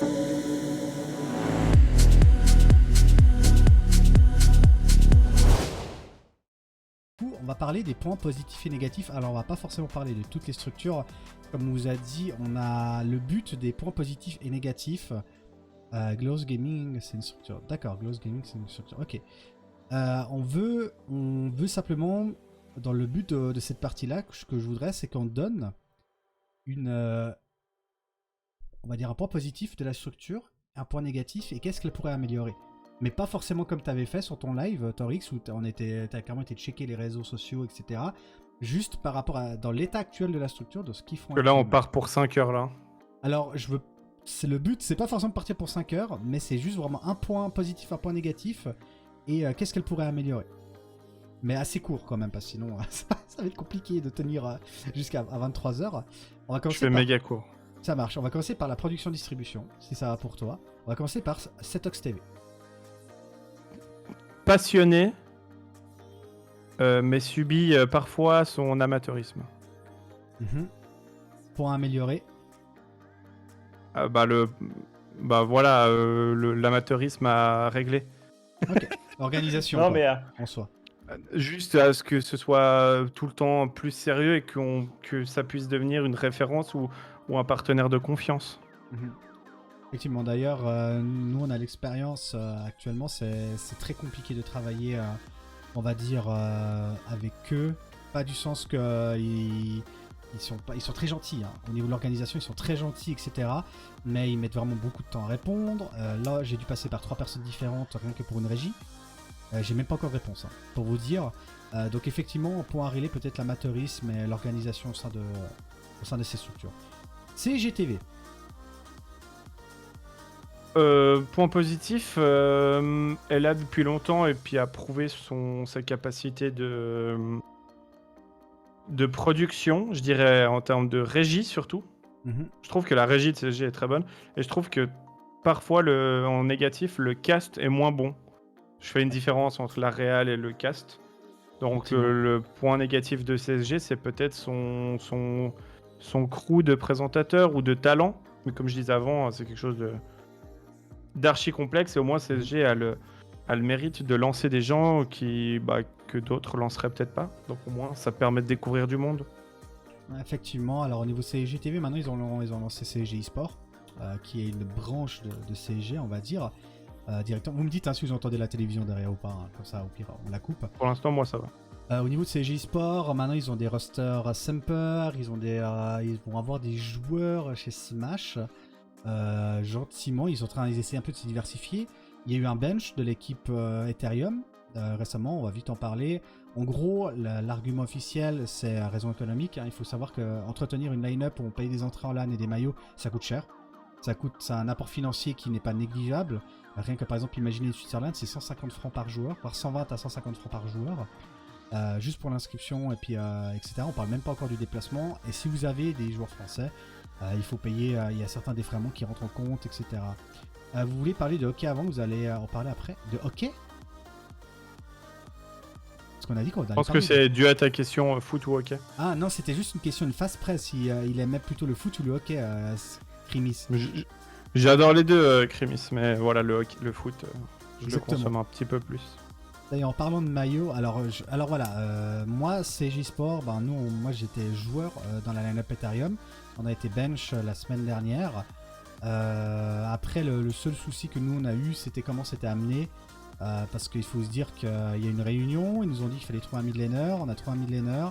On va parler des points positifs et négatifs. Alors on va pas forcément parler de toutes les structures. Comme on vous a dit, on a le but des points positifs et négatifs. Glows Gaming, c'est une structure. D'accord, Glows Gaming, c'est une structure. Ok. On veut simplement, dans le but de cette partie-là, ce que je voudrais, c'est qu'on donne on va dire un point positif de la structure, un point négatif, et qu'est-ce qu'elle pourrait améliorer. Mais pas forcément comme tu avais fait sur ton live, Torix, où tu as carrément été checker les réseaux sociaux, etc. Juste par rapport à dans l'état actuel de la structure, de ce qu'ils font. Que là, on part pour 5 heures, là. Alors, le but, c'est pas forcément de partir pour 5 heures, mais c'est juste vraiment un point positif, un point négatif, et qu'est-ce qu'elle pourrait améliorer. Mais assez court quand même, parce que sinon, ça va être compliqué de tenir jusqu'à 23 heures. On va commencer Je fais méga court. Ça marche. On va commencer par la production-distribution, si ça va pour toi. On va commencer par Setox TV. Passionné, mais subit parfois son amateurisme. Point amélioré. L'amateurisme à régler. Ok. Organisation Non, quoi, mais en soi. Juste à ce que ce soit tout le temps plus sérieux et que ça puisse devenir une référence ou un partenaire de confiance. Effectivement, d'ailleurs, nous on a l'expérience actuellement, c'est très compliqué de travailler, on va dire, avec eux. Pas du sens que ils sont très gentils, hein. Au niveau de l'organisation, ils sont très gentils, etc. Mais ils mettent vraiment beaucoup de temps à répondre. Là, j'ai dû passer par 3 personnes différentes, rien que pour une régie. J'ai même pas encore de réponse, hein, pour vous dire. Donc effectivement, point à régler peut-être l'amateurisme et l'organisation au sein de ces structures. CGTV. Point positif, elle a depuis longtemps et puis a prouvé sa capacité de production, je dirais en termes de régie surtout. Je trouve que la régie de CSG est très bonne et je trouve que parfois en négatif le cast est moins bon. Je fais une différence entre la réal et le cast. Donc le point négatif de CSG, c'est peut-être son crew de présentateurs ou de talent. Mais comme je disais avant, c'est quelque chose d'archi complexe et au moins CSG a le mérite de lancer des gens que d'autres lanceraient peut-être pas. Donc au moins ça permet de découvrir du monde. Effectivement, alors au niveau CSG TV, maintenant ils ont lancé CSG eSport, qui est une branche de CSG, on va dire. Directement. Vous me dites si vous entendez la télévision derrière ou pas, hein, comme ça au pire on la coupe. Pour l'instant moi ça va. Au niveau de CSG eSport, maintenant ils ont des rosters Semper, ils vont avoir des joueurs chez Smash. Gentiment, ils essaient un peu de se diversifier. Il y a eu un bench de l'équipe Ethereum récemment, on va vite en parler. En gros, l'argument officiel, c'est raison économique, hein. Il faut savoir qu'entretenir une line-up où on paye des entrées en LAN et des maillots, ça coûte cher. Ça a un apport financier qui n'est pas négligeable. Rien que par exemple, imaginez une Switzerland, c'est 150 francs par joueur, voire 120 à 150 francs par joueur. Juste pour l'inscription et puis etc. On parle même pas encore du déplacement. Et si vous avez des joueurs français, il faut payer, il y a certains défraiements qui rentrent en compte, etc. Vous voulez parler de hockey avant, vous allez en parler après. De hockey? Parce qu'on a dit qu'on allait Je pense que c'est dû à ta question foot ou hockey. Ah non, c'était juste une question de fast press. Il aimait plutôt le foot ou le hockey, Krimis. J'adore les deux, Krimis, mais voilà, le foot, je Exactement. le consomme un petit peu plus. D'ailleurs, en parlant de maillot, alors voilà, moi, CJ Sport, moi j'étais joueur dans la line-up Ethereum. On a été bench la semaine dernière. Après, le seul souci que nous on a eu, c'était comment c'était amené. Parce qu'il faut se dire qu'il y a une réunion, ils nous ont dit qu'il fallait trouver un mid laner, on a trouvé un mid laner.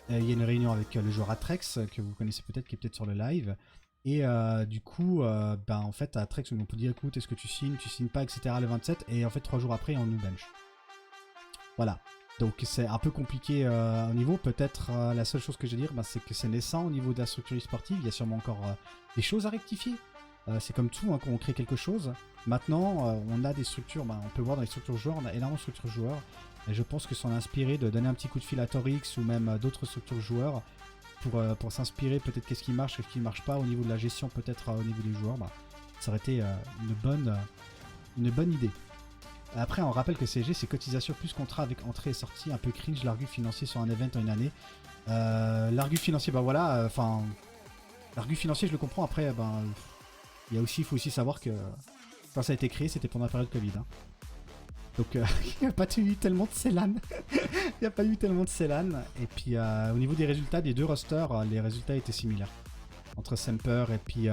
Il y a une réunion avec le joueur Atrex, que vous connaissez peut-être, qui est peut-être sur le live. Et du coup, en fait, Atrex, on peut dire écoute, est-ce que tu signes pas, etc. le 27. Et en fait, 3 jours après, on nous bench. Voilà. Donc c'est un peu compliqué au niveau. Peut-être la seule chose que je vais dire, c'est que c'est naissant au niveau de la structure e-sportive. Il y a sûrement encore des choses à rectifier. C'est comme tout, hein, quand on crée quelque chose. Maintenant, on a des structures, on peut voir dans les structures joueurs, on a énormément de structures joueurs. Et je pense que sont inspirés de donner un petit coup de fil à Torix ou même d'autres structures joueurs pour s'inspirer peut-être qu'est-ce qui marche, qu'est-ce qui ne marche pas au niveau de la gestion, peut-être au niveau des joueurs. Ça aurait été une bonne idée. Après, on rappelle que CSG, c'est cotisation plus contrat avec entrée et sortie, un peu cringe, l'argu financier sur un event en une année. L'argu financier, l'argu financier, je le comprends. Après, Il faut aussi savoir que quand ça a été créé, c'était pendant la période Covid. Hein. Donc il n'y a pas eu tellement de Ceylan. Il n'y a pas eu tellement de Ceylan. Et puis au niveau des résultats des deux rosters, les résultats étaient similaires. Entre Semper et puis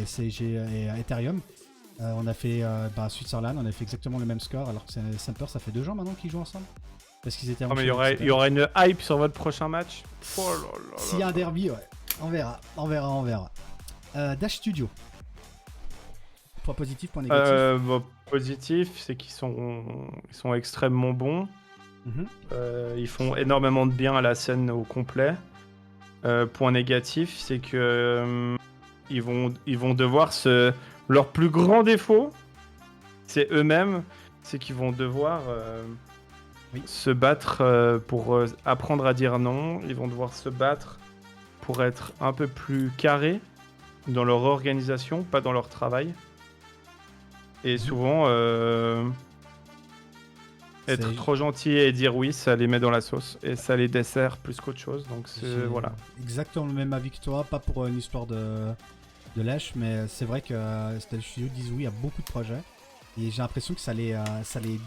SCG et Ethereum. On a fait Switzerland, on a fait exactement le même score, alors que Semper, ça fait 2 ans maintenant qu'ils jouent ensemble. Parce qu'ils étaient mais il y aura une hype sur votre prochain match. Oh là là. S'il y a un derby, ouais. On verra. Dash Studio. Point positif, point négatif. Positif, c'est qu'ils sont extrêmement bons. Ils font énormément de bien à la scène au complet. Point négatif, c'est que ils vont devoir leur plus grand défaut, c'est eux-mêmes, c'est qu'ils vont devoir se battre pour apprendre à dire non. Ils vont devoir se battre pour être un peu plus carrés dans leur organisation, pas dans leur travail. Et souvent, être trop gentil et dire oui, ça les met dans la sauce et ça les dessert plus qu'autre chose. Donc voilà. Exactement le même avis que toi, pas pour une histoire de lèche, mais c'est vrai que Dash Studio disent oui à beaucoup de projets. Et j'ai l'impression que ça les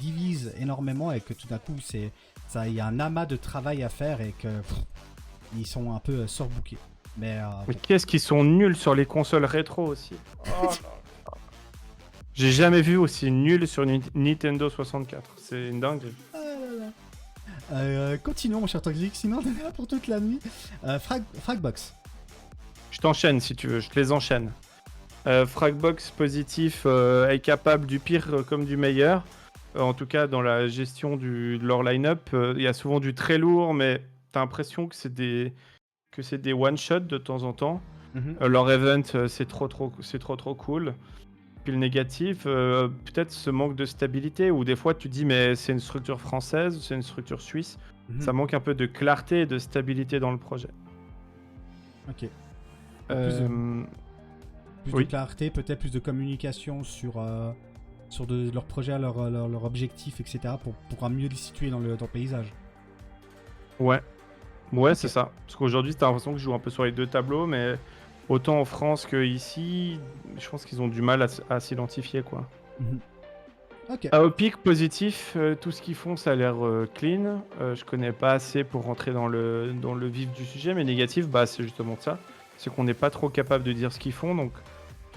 divise énormément et que tout d'un coup, il y a un amas de travail à faire et que ils sont un peu surbookés. Mais qu'est-ce qu'ils sont nuls sur les consoles rétro aussi. Oh j'ai jamais vu aussi nul sur Nintendo 64. C'est une dinguerie. Continuons, mon cher Toxic, sinon on est là pour toute la nuit. Fragbox. Je t'enchaîne si tu veux, je te les enchaîne. Fragbox positif est capable du pire comme du meilleur. En tout cas, dans la gestion de leur line-up, il y a souvent du très lourd, mais t'as l'impression que c'est des one-shots de temps en temps. Leur event, c'est trop cool. Puis le négatif, peut-être ce manque de stabilité, où des fois tu dis mais c'est une structure française, c'est une structure suisse. Ça manque un peu de clarté et de stabilité dans le projet. Ok. Plus de clarté, peut-être plus de communication sur leur projet, leur objectif, etc. pour mieux les situer dans le paysage. Ouais, c'est ça. Parce qu'aujourd'hui, t'as l'impression que je joue un peu sur les deux tableaux, mais autant en France qu'ici, je pense qu'ils ont du mal à s'identifier, quoi. Ok. Au pic positif, tout ce qu'ils font, ça a l'air clean. Je connais pas assez pour rentrer dans le vif du sujet, mais négatif, c'est justement ça. C'est qu'on n'est pas trop capable de dire ce qu'ils font, donc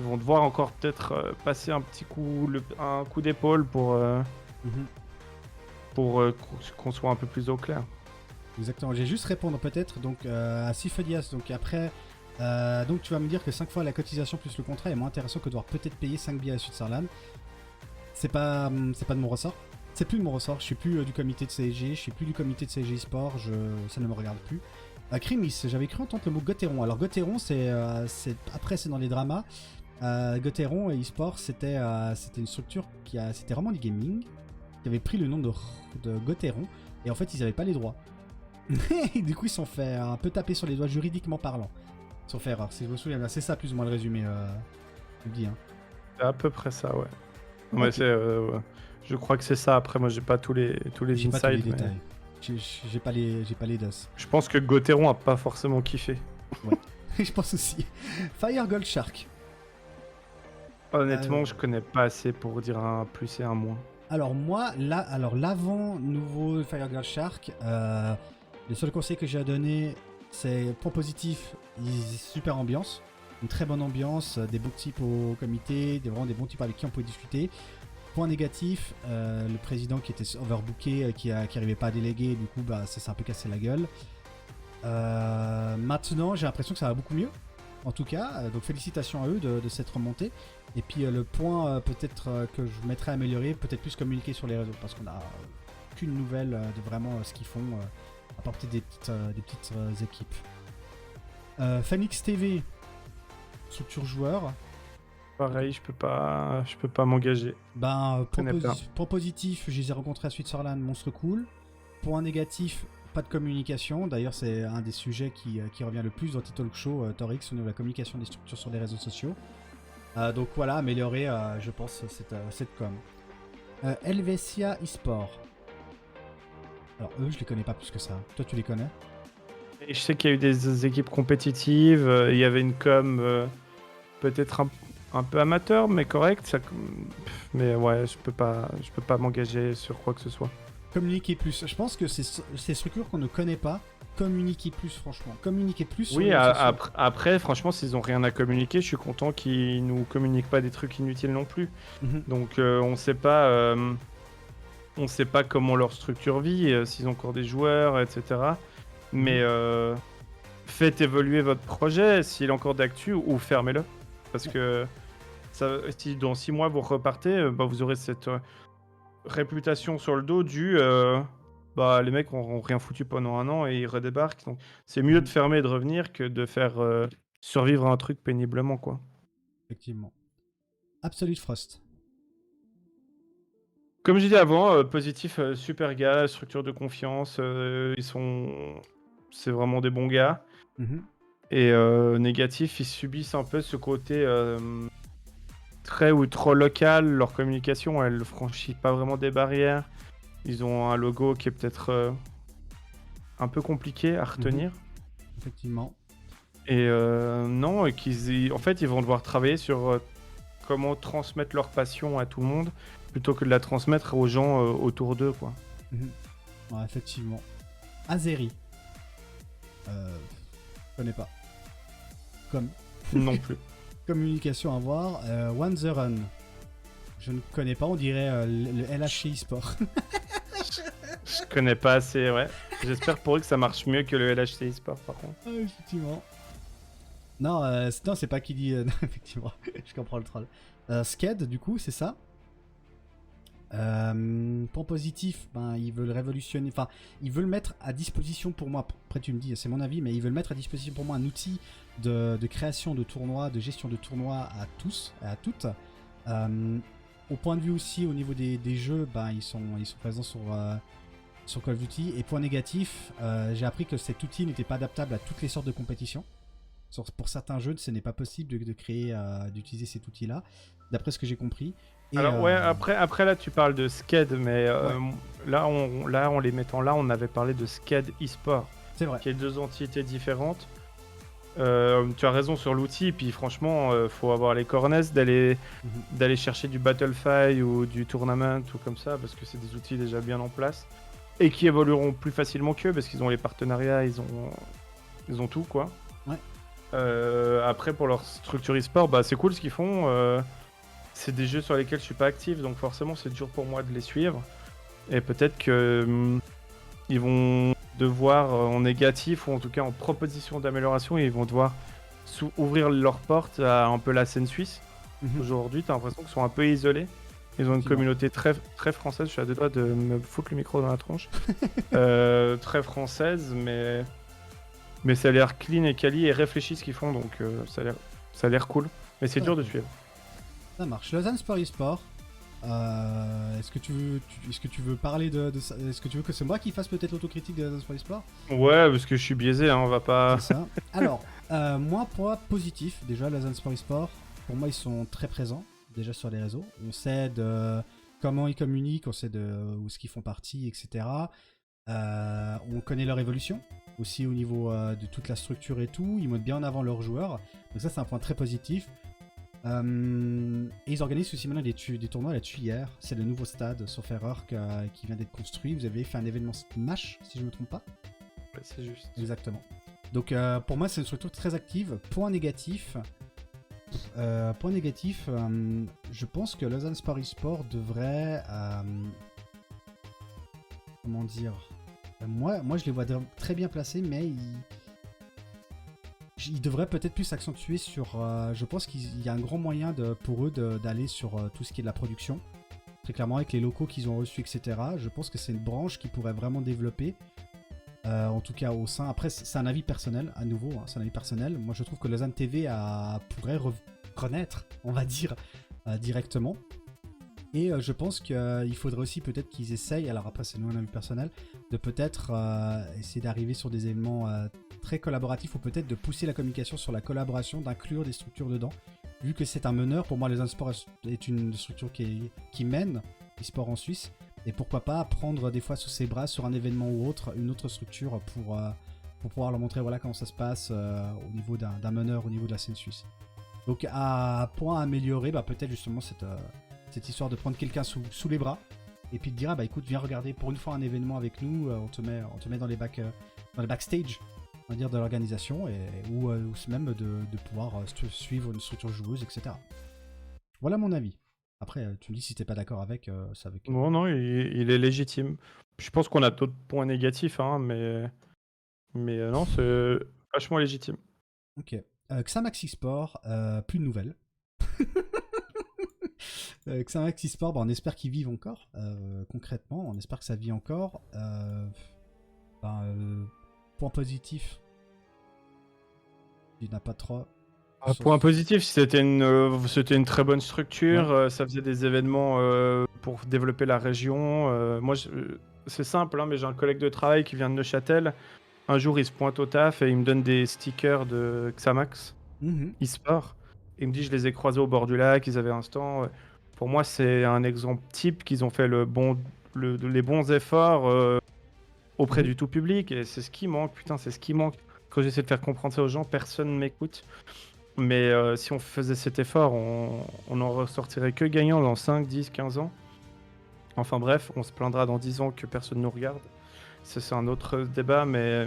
ils vont devoir encore peut-être passer un petit coup, un coup d'épaule pour qu'on soit un peu plus au clair. Exactement. J'ai juste répondre peut-être donc à Sifelias. Donc après, donc tu vas me dire que 5 fois la cotisation plus le contrat est moins intéressant que de devoir peut-être payer 5 billets à Switzerland. C'est pas de mon ressort. C'est plus de mon ressort. Je suis plus du comité de CSG. Je suis plus du comité de CSG Sport. Ça ne me regarde plus. Crimis, j'avais cru entendre le mot Gotteron. Alors Gotteron, c'est dans les dramas. Gotteron et eSport, c'était une structure c'était vraiment du gaming, qui avait pris le nom de Gotteron, et en fait ils n'avaient pas les droits. Et du coup ils se sont fait un peu taper sur les doigts juridiquement parlant. Ils se sont fait erreur, si je me souviens bien. C'est ça plus ou moins le résumé, je le dis. Hein. C'est à peu près ça, ouais. Okay. Je crois que c'est ça. Après moi j'ai pas tous les j'ai insights. Pas tous les détails. J'ai pas les dos. Je pense que Gotteron a pas forcément kiffé. Ouais, je pense aussi. Fire Gold Shark. Honnêtement, je connais pas assez pour dire un plus et un moins. Alors moi, l'avant nouveau Fire Gold Shark, le seul conseil que j'ai à donner, c'est point positif, super ambiance, une très bonne ambiance, des bons types au comité, vraiment des bons types avec qui on pouvait discuter. Point négatif, le président qui était overbooké, qui arrivait pas à déléguer, du coup ça s'est un peu cassé la gueule. Maintenant j'ai l'impression que ça va beaucoup mieux, en tout cas, donc félicitations à eux de s'être remontés. Et puis le point peut-être que je mettrais à améliorer, peut-être plus communiquer sur les réseaux, parce qu'on n'a aucune nouvelle de vraiment ce qu'ils font, à part peut-être des petites équipes. Phoenix TV, structure joueur. Pareil, je peux pas m'engager. Point positif, je les ai rencontrés à Switzerland, monstre cool. Point négatif, pas de communication. D'ailleurs, c'est un des sujets qui revient le plus dans tes talk show, Torix, au niveau de la communication des structures sur les réseaux sociaux. Donc voilà, améliorer, je pense, cette com. Helvetia eSport. Alors eux, je les connais pas plus que ça. Toi, tu les connais? Et je sais qu'il y a eu des équipes compétitives. Il y avait une com peut-être un peu amateur, mais correct. Mais ouais, je peux pas m'engager sur quoi que ce soit. Communiquer plus. Je pense que c'est ces structures qu'on ne connaît pas. Communiquer plus, franchement. Communiquer plus sur Oui, les réseaux sociaux. après, franchement, s'ils ont rien à communiquer, je suis content qu'ils nous communiquent pas des trucs inutiles non plus. Donc, on sait pas comment leur structure vit, s'ils ont encore des joueurs, etc. Mais faites évoluer votre projet s'il est encore d'actu ou fermez-le. Parce que si dans 6 mois vous repartez, vous aurez cette réputation sur le dos les mecs ont rien foutu pendant un an et ils redébarquent. Donc c'est mieux de fermer et de revenir que de faire survivre à un truc péniblement, quoi. Effectivement. Absolute Frost. Comme j'ai dit avant, positif, super gars, structure de confiance, c'est vraiment des bons gars. Et négatif, ils subissent un peu ce côté très ou trop local. Leur communication, elle ne franchit pas vraiment des barrières. Ils ont un logo qui est peut-être un peu compliqué à retenir. Effectivement. Et non, en fait, ils vont devoir travailler sur comment transmettre leur passion à tout le monde plutôt que de la transmettre aux gens autour d'eux, quoi. Ouais, effectivement. Azeri. Je connais pas. Non plus. Communication à voir. One the Run. Je ne connais pas, on dirait le LHC eSport. Je connais pas assez, ouais. J'espère pour eux que ça marche mieux que le LHC eSport, par contre. Ah, effectivement. Non, c'est pas qui dit... non, effectivement, je comprends le troll. Sked, du coup, c'est ça. Point positif, ils veulent révolutionner... Enfin, ils veulent mettre à disposition pour moi... Après, tu me dis, c'est mon avis, mais ils veulent mettre à disposition pour moi un outil de création de tournois, de gestion de tournois à tous, à toutes. Au point de vue aussi, au niveau des jeux, ils sont présents sur Call of Duty. Et point négatif, j'ai appris que cet outil n'était pas adaptable à toutes les sortes de compétitions. Pour certains jeux, ce n'est pas possible de créer, d'utiliser cet outil-là, d'après ce que j'ai compris. Et alors ouais, après là tu parles de Sked, mais là en les mettant là, on avait parlé de Sked eSport. C'est vrai. Qui est deux entités différentes. Tu as raison sur l'outil, puis franchement, faut avoir les cornets d'aller chercher du Battlefy ou du Tournament ou comme ça, parce que c'est des outils déjà bien en place et qui évolueront plus facilement qu'eux parce qu'ils ont les partenariats, ils ont tout, quoi. Ouais. Après, pour leur structure e-sport, c'est cool ce qu'ils font. C'est des jeux sur lesquels je suis pas actif, donc forcément c'est dur pour moi de les suivre. Et peut-être que ils vont devoir en négatif ou en tout cas en proposition d'amélioration, ils vont devoir ouvrir leurs portes à un peu la scène suisse. Aujourd'hui, t'as l'impression qu'ils sont un peu isolés. Ils ont une communauté très, très française. Je suis à deux doigts de me foutre le micro dans la tronche. Très française, mais ça a l'air clean et quali et réfléchi ce qu'ils font, donc ça a l'air cool. Mais c'est dur de suivre. Ça marche. Lausanne Sport eSport. Est-ce que tu veux parler de ça? Est-ce que tu veux que c'est moi qui fasse peut-être l'autocritique de Lausanne Sport eSport? Ouais, parce que je suis biaisé, on va pas... C'est ça. Alors, moi, pour positif, déjà, Lausanne Sport eSport, pour moi, ils sont très présents, déjà sur les réseaux. On sait de comment ils communiquent, on sait de où est-ce qu'ils font partie, etc. On connaît leur évolution, aussi au niveau de toute la structure et tout. Ils mettent bien en avant leurs joueurs. Donc ça, c'est un point très positif. Et ils organisent aussi maintenant des tournois là-dessus hier. C'est le nouveau stade, sauf erreur, qui vient d'être construit. Vous avez fait un événement Smash, si je ne me trompe pas. Ouais, c'est juste. Exactement. Donc pour moi, c'est une structure très active. Point négatif, je pense que Lausanne Sport eSport devrait... comment dire, moi je les vois très bien placés, mais ils devraient peut-être plus s'accentuer sur... je pense qu'il y a un grand moyen pour eux d'aller sur tout ce qui est de la production. Très clairement, avec les locaux qu'ils ont reçus, etc. Je pense que c'est une branche qui pourrait vraiment développer. En tout cas au sein... Après, c'est un avis personnel, à nouveau, hein, c'est un avis personnel. Moi, je trouve que Lausanne TV pourrait renaître, on va dire, directement. Et je pense qu'il faudrait aussi peut-être qu'ils essayent, alors après c'est nous un avis personnel, de peut-être essayer d'arriver sur des événements très collaboratifs ou peut-être de pousser la communication sur la collaboration, d'inclure des structures dedans. Vu que c'est un meneur, pour moi les e-sport est une structure qui mène e-sport en Suisse. Et pourquoi pas prendre des fois sous ses bras sur un événement ou autre, une autre structure pour pouvoir leur montrer voilà comment ça se passe au niveau d'un meneur, au niveau de la scène suisse. Donc à point à améliorer, bah, peut-être justement cette histoire de prendre quelqu'un sous les bras et puis de dire, ah bah écoute, viens regarder pour une fois un événement avec nous, on te met dans les backstage, on va dire, de l'organisation, ou même de pouvoir suivre une structure joueuse, etc. Voilà mon avis. Après, tu me dis si t'es pas d'accord avec, ça avec. Non, non, il est légitime. Je pense qu'on a d'autres points négatifs, hein, mais non, c'est vachement légitime. Ok. Xamax eSport, plus de nouvelles. Xamax eSport, bah, on espère qu'ils vivent encore. Concrètement, on espère que ça vit encore. Point positif, il n'y en a pas trop. Point positif, c'était une très bonne structure. Ouais. Ça faisait des événements pour développer la région. Moi, c'est simple, hein, mais j'ai un collègue de travail qui vient de Neuchâtel. Un jour, il se pointe au taf et il me donne des stickers de Xamax eSport. Il me dit, je les ai croisés au bord du lac, ils avaient un stand. Pour moi, c'est un exemple type qu'ils ont fait les bons efforts auprès du tout public. Et c'est ce qui manque, putain, c'est ce qui manque. Quand j'essaie de faire comprendre ça aux gens, personne ne m'écoute. Mais si on faisait cet effort, on en ressortirait que gagnant dans 5, 10, 15 ans. Enfin bref, on se plaindra dans 10 ans que personne ne nous regarde. Ça, c'est un autre débat, mais...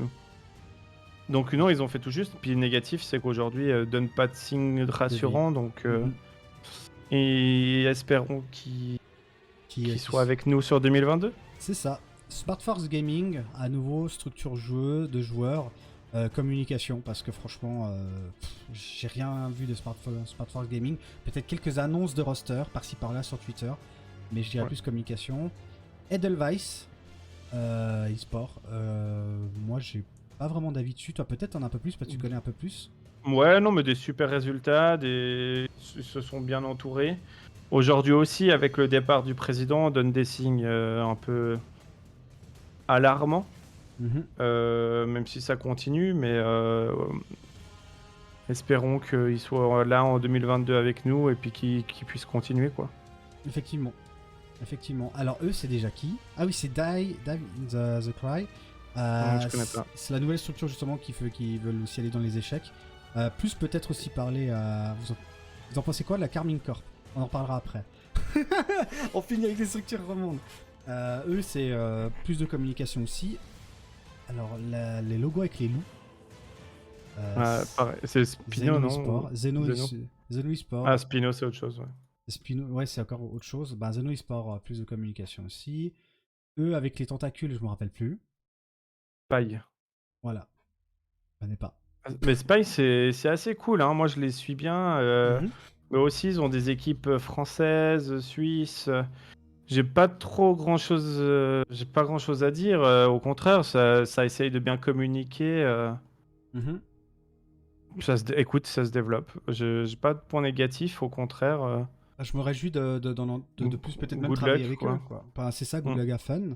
Donc non, ils ont fait tout juste. Puis le négatif, c'est qu'aujourd'hui, donnent pas de signe rassurant. Donc, et espérons qu'ils soient avec nous sur 2022. C'est ça. Smart Force Gaming, à nouveau, structure de joueurs, communication, parce que franchement, j'ai rien vu de Smart Force Gaming. Peut-être quelques annonces de roster par-ci par-là sur Twitter, mais je dirais plus communication. Edelweiss, e-sport, moi j'ai pas vraiment d'avis dessus. Toi peut-être en as un peu plus parce que tu connais un peu plus. Ouais, non, mais des super résultats, ils se sont bien entourés. Aujourd'hui aussi, avec le départ du président, on donne des signes un peu alarmants, même si ça continue, mais espérons qu'il soit là en 2022 avec nous et puis qu'il puisse continuer, quoi. Effectivement. Alors eux, c'est déjà qui? Ah oui, c'est Die in the Cry. Je connais pas. C'est la nouvelle structure justement qui veulent aussi aller dans les échecs. Plus peut-être aussi parler à... Vous en pensez quoi de la Carmine Corp? On en reparlera après. On finit avec les structures remondes. Eux, c'est plus de communication aussi. Alors, les logos avec les loups. Pareil. C'est Spino, non? Zeno eSport. Ah, Spino, c'est autre chose, ouais. Spino, ouais, c'est encore autre chose. Zeno eSport, plus de communication aussi. Eux, avec les tentacules, je me rappelle plus. Spy. Voilà. Je connais pas. Mais Spy, c'est assez cool, hein. Moi, je les suis bien. Mais aussi, ils ont des équipes françaises, suisses. J'ai pas grand chose à dire. Au contraire, ça essaye de bien communiquer. Écoute, ça se développe. J'ai pas de point négatif, au contraire. Je me réjouis de plus peut-être même Good travailler luck, avec eux. Quoi. C'est ça, Good Luck Fun.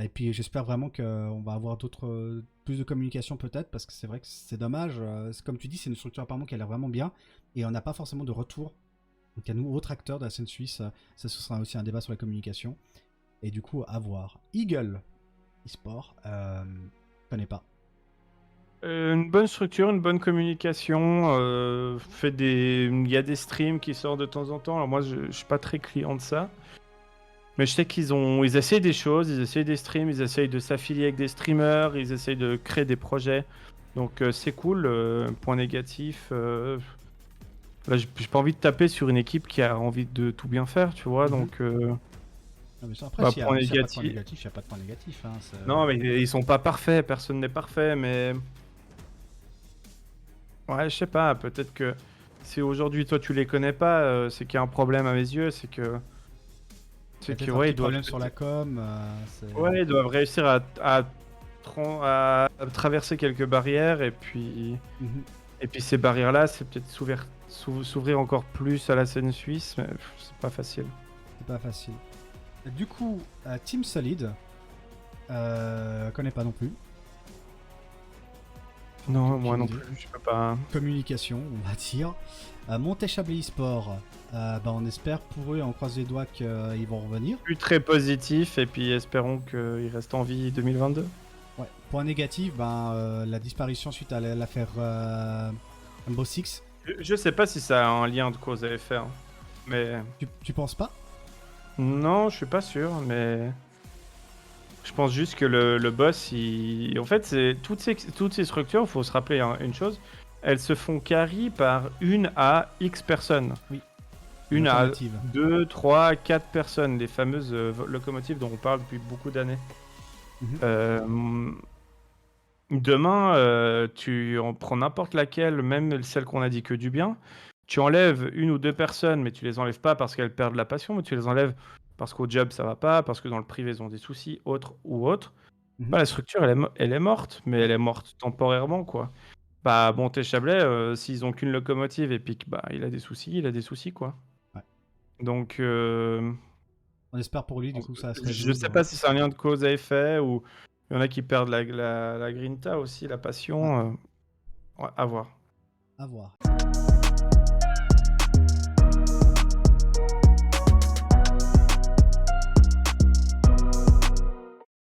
Et puis j'espère vraiment qu'on va avoir plus de communication peut-être, parce que c'est vrai que c'est dommage. Comme tu dis, c'est une structure apparemment qui a l'air vraiment bien, et on n'a pas forcément de retour. Donc à nous, autres acteurs de la scène suisse, ça ce sera aussi un débat sur la communication. Et du coup, à voir. Eagle eSport, je connais pas. Une bonne structure, une bonne communication. Il y a des streams qui sortent de temps en temps. Alors moi, je suis pas très client de ça. Mais je sais ils essayent des choses, ils essayent des streams, ils essayent de s'affilier avec des streamers, ils essayent de créer des projets. Donc c'est cool. Point négatif. Là, j'ai pas envie de taper sur une équipe qui a envie de tout bien faire, tu vois. Donc. Non, mais après, s'il n'y a pas de point négatif, il n'y a pas de point négatif. Hein, non, mais ils sont pas parfaits, personne n'est parfait, mais. Ouais, je sais pas, peut-être que si aujourd'hui toi tu les connais pas, c'est qu'il y a un problème à mes yeux, c'est que. C'est que ouais, ils doivent. Problème sur la com. Ouais, ils doivent réussir à traverser quelques barrières et puis. Et puis ces barrières-là, c'est peut-être s'ouvrir encore plus à la scène suisse, mais c'est pas facile. C'est pas facile. Du coup, Team Solid, connais pas non plus. Non, moi non plus, je peux pas. Communication, on va dire. Montéchablais eSport, on espère pour eux, on croise les doigts qu'ils vont revenir. Plus très positif, et puis espérons qu'ils restent en vie 2022. Ouais. Point négatif, la disparition suite à l'affaire Rainbow Six. Je sais pas si ça a un lien de cause à effet, hein, mais Tu penses pas? non, je suis pas sûr, mais je pense juste que le boss, en fait, c'est toutes ces structures, il faut se rappeler hein, une chose, elles se font carry par une à X personnes. Oui. Une à Locomotive. 2, 3, 4 personnes, les fameuses locomotives dont on parle depuis beaucoup d'années. Demain, tu en prends n'importe laquelle, même celle qu'on a dit que du bien, tu enlèves une ou deux personnes, mais tu les enlèves pas parce qu'elles perdent la passion, mais tu les enlèves parce qu'au job ça va pas, parce que dans le privé ils ont des soucis, autres ou autres. Bah, la structure elle est morte, mais elle est morte temporairement quoi. Bah Monté Chablais, s'ils ont qu'une locomotive et puis que, bah il a des soucis quoi. Ouais. Donc On espère pour lui, du coup, ça va se je sais résoudre. pas si c'est un lien de cause à effet ou il y en a qui perdent la grinta aussi, la Ouais. passion. Ouais, à voir. À voir.